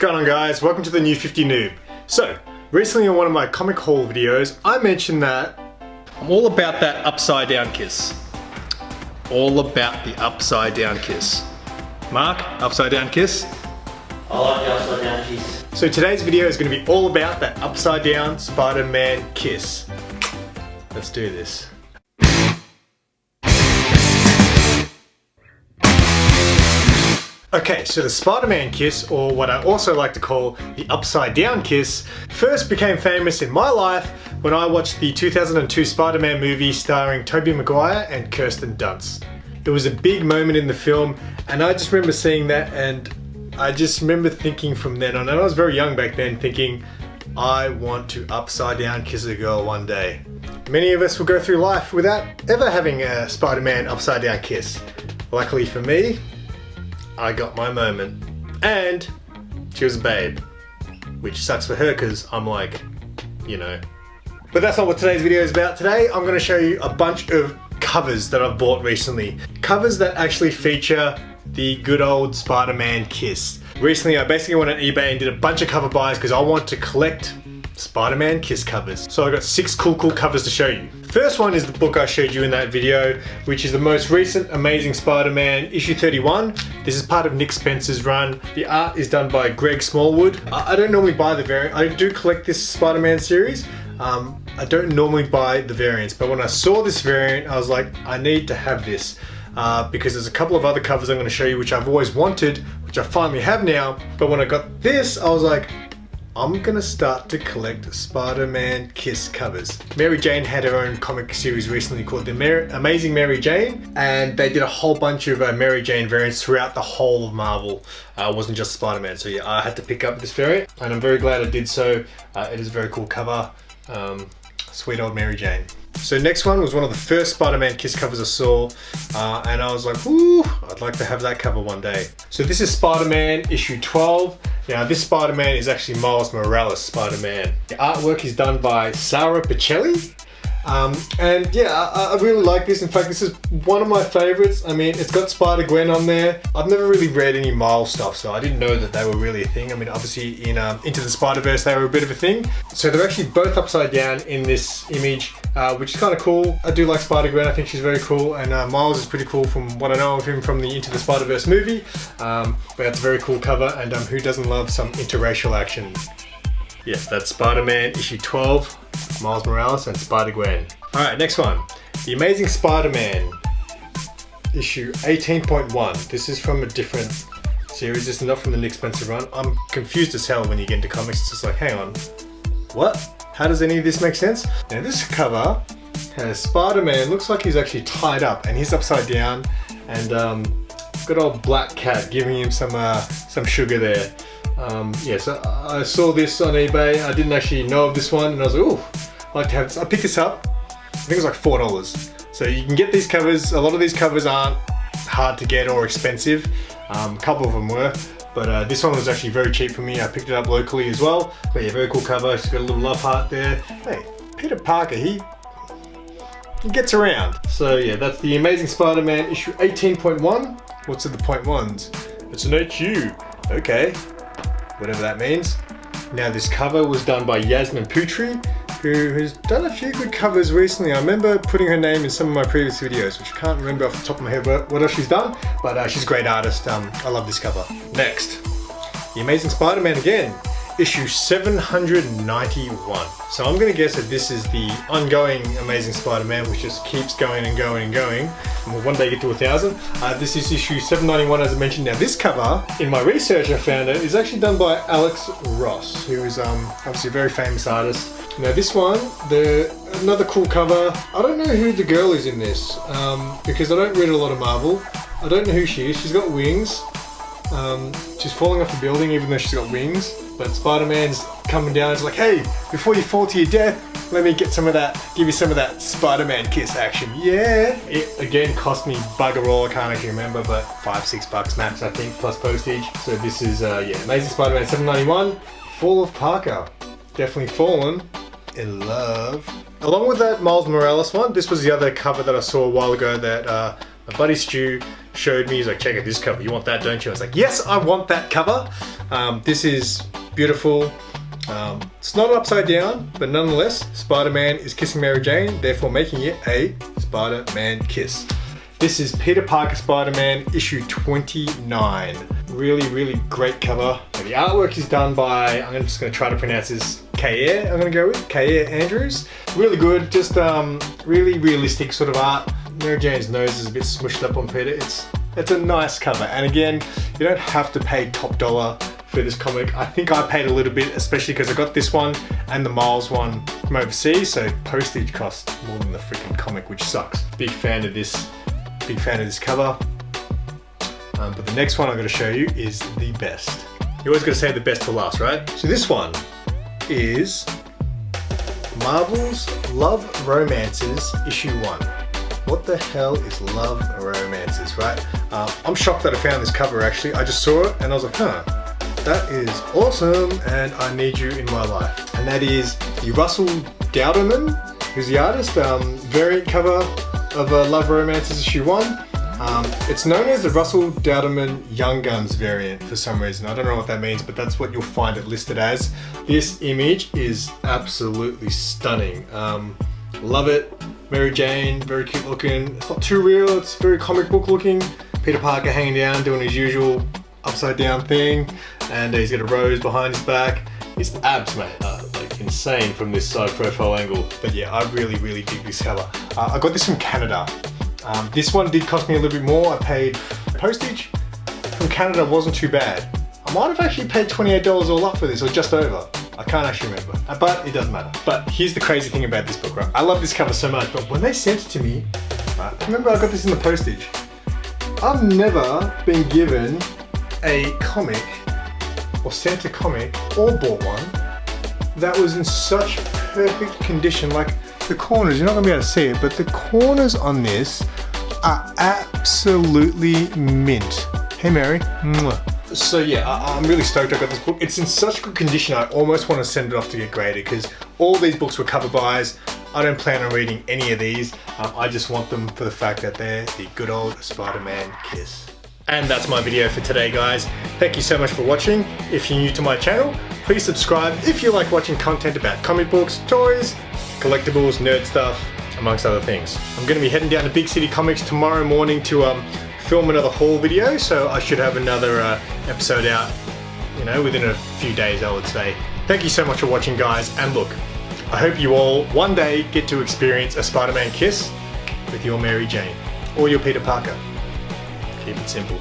going on, guys? Welcome to the New 50 Noob. So, recently in one of my comic haul videos, I mentioned that I'm all about that upside down kiss. All about the upside down kiss. Mark, upside down kiss? I like the upside down kiss. So today's video is going to be all about that upside down Spider-Man kiss. Let's do this. Okay, so the Spider-Man kiss, or what I also like to call the upside down kiss, first became famous in my life when I watched the 2002 Spider-Man movie starring Tobey Maguire and Kirsten Dunst. It was a big moment in the film, and I just remember seeing that, and I just remember thinking from then on, and I was very young back then, thinking, I want to upside down kiss a girl one day. Many of us will go through life without ever having a Spider-Man upside down kiss. Luckily for me, I got my moment, and she was a babe, which sucks for her because I'm like, you know. But that's not what today's video is about. Today I'm going to show you a bunch of covers that I've bought recently. Covers that actually feature the good old Spider-Man kiss. Recently I basically went on eBay and did a bunch of cover buys because I want to collect Spider-Man kiss covers. So I got 6 cool covers to show you. First one is the book I showed you in that video, which is the most recent Amazing Spider-Man issue 31. This is part of Nick Spencer's run. The art is done by Greg Smallwood. I don't normally buy the variant. I do collect this Spider-Man series. I don't normally buy the variants, but when I saw this variant, I was like, I need to have this. Because there's a couple of other covers I'm going to show you which I've always wanted, which I finally have now. But when I got this, I was like, I'm gonna start to collect Spider-Man kiss covers. Mary Jane had her own comic series recently called The Amazing Mary Jane, and they did a whole bunch of Mary Jane variants throughout the whole of Marvel. It wasn't just Spider-Man, so yeah, I had to pick up this variant, and I'm very glad I did so. It is a very cool cover. Sweet old Mary Jane. So next one was one of the first Spider-Man kiss covers I saw, and I was like, whoo, I'd like to have that cover one day. So this is Spider-Man issue 12. Now this Spider-Man is actually Miles Morales Spider-Man. The artwork is done by Sara Pichelli. And yeah, I really like this. In fact, this is one of my favorites. I mean, it's got Spider-Gwen on there. I've never really read any Miles stuff, so I didn't know that they were really a thing. I mean, obviously in Into the Spider-Verse, they were a bit of a thing. So they're actually both upside down in this image, which is kind of cool. I do like Spider-Gwen. I think she's very cool. And Miles is pretty cool from what I know of him from the Into the Spider-Verse movie. But that's a very cool cover. And who doesn't love some interracial action? Yes, that's Spider-Man issue 12, Miles Morales and Spider-Gwen. Alright, next one. The Amazing Spider-Man issue 18.1. This is from a different series. This is not from the Nick Spencer run. I'm confused as hell when you get into comics. It's just like, hang on, what? How does any of this make sense? Now this cover has Spider-Man, looks like he's actually tied up and he's upside down, and good old Black Cat giving him some sugar there. Yeah, so I saw this on eBay. I didn't actually know of this one, and I was like, oh, I'd like to have this. I picked this up. I think it was like $4. So you can get these covers. A lot of these covers aren't hard to get or expensive. A couple of them were, but this one was actually very cheap for me. I picked it up locally as well. But yeah, very cool cover. It's got a little love heart there. Hey, Peter Parker, he gets around. So yeah, that's the Amazing Spider-Man issue 18.1. What's at the point ones? It's an HU. Okay. Whatever that means. Now this cover was done by Yasmin Putri, who has done a few good covers recently. I remember putting her name in some of my previous videos, which I can't remember off the top of my head what else she's done, but she's a great artist. I love this cover. Next, The Amazing Spider-Man again, issue 791. So I'm gonna guess that this is the ongoing Amazing Spider-Man, which just keeps going and going and going, and we'll one day get to 1,000. This is issue 791, as I mentioned. Now this cover, in my research I found it, is actually done by Alex Ross, who is obviously a very famous artist. Now this one, another cool cover. I don't know who the girl is in this, because I don't read a lot of Marvel. I don't know who she is. She's got wings. She's falling off a building even though she's got wings, but Spider-Man's coming down. It's like, hey, before you fall to your death, let me get some of that, give you some of that Spider-Man kiss action. Yeah. It again cost me bugger all, I can't actually remember, but $5-6 max I think, plus postage. So this is yeah, Amazing Spider-Man 791, Fall of Parker. Definitely fallen in love. Along with that Miles Morales one, this was the other cover that I saw a while ago that My buddy Stu showed me, he's like, check out this cover, you want that, don't you? I was like, yes, I want that cover. This is beautiful. It's not upside down, but nonetheless, Spider-Man is kissing Mary Jane, therefore making it a Spider-Man kiss. This is Peter Parker Spider-Man issue 29. Really, really great cover. The artwork is done by, I'm just going to try to pronounce this, Kair, I'm going to go with, Kair Andrews. Really good, just really realistic sort of art. Mary Jane's nose is a bit smushed up on Peter. It's a nice cover. And again, you don't have to pay top dollar for this comic. I think I paid a little bit, especially because I got this one and the Miles one from overseas, so postage costs more than the freaking comic, which sucks. Big fan of this cover. But the next one I'm going to show you is the best. You always got to save the best for last, right? So this one is Marvel's Love Romances issue 1. What the hell is Love Romances, right? I'm shocked that I found this cover actually. I just saw it and I was like, huh, that is awesome and I need you in my life. And that is the Russell Dauterman, who's the artist, variant cover of Love Romances issue 1. It's known as the Russell Dauterman Young Guns variant for some reason. I don't know what that means, but that's what you'll find it listed as. This image is absolutely stunning. Love it. Mary Jane, very cute looking. It's not too real, it's very comic book looking. Peter Parker hanging down, doing his usual upside down thing. And he's got a rose behind his back. His abs, mate, are like insane from this side profile angle. But yeah, I really, really dig this cover. I got this from Canada. This one did cost me a little bit more. I paid postage. From Canada wasn't too bad. I might have actually paid $28 all up for this, or just over. I can't actually remember, but it doesn't matter. But here's the crazy thing about this book, right? I love this cover so much, but when they sent it to me, right, remember I got this in the postage. I've never been given a comic, or sent a comic, or bought one, that was in such perfect condition. Like the corners, you're not gonna be able to see it, but the corners on this are absolutely mint. Hey Mary. Mwah. So yeah, I'm really stoked I got this book. It's in such good condition, I almost want to send it off to get graded because all these books were cover buys. I don't plan on reading any of these. I just want them for the fact that they're the good old Spider-Man kiss. And that's my video for today, guys. Thank you so much for watching. If you're new to my channel, please subscribe if you like watching content about comic books, toys, collectibles, nerd stuff, amongst other things. I'm going to be heading down to Big City Comics tomorrow morning to film another haul video, so I should have another episode out, you know, within a few days, I would say. Thank you so much for watching, guys, and look, I hope you all one day get to experience a Spider-Man kiss with your Mary Jane or your Peter Parker. Keep it simple.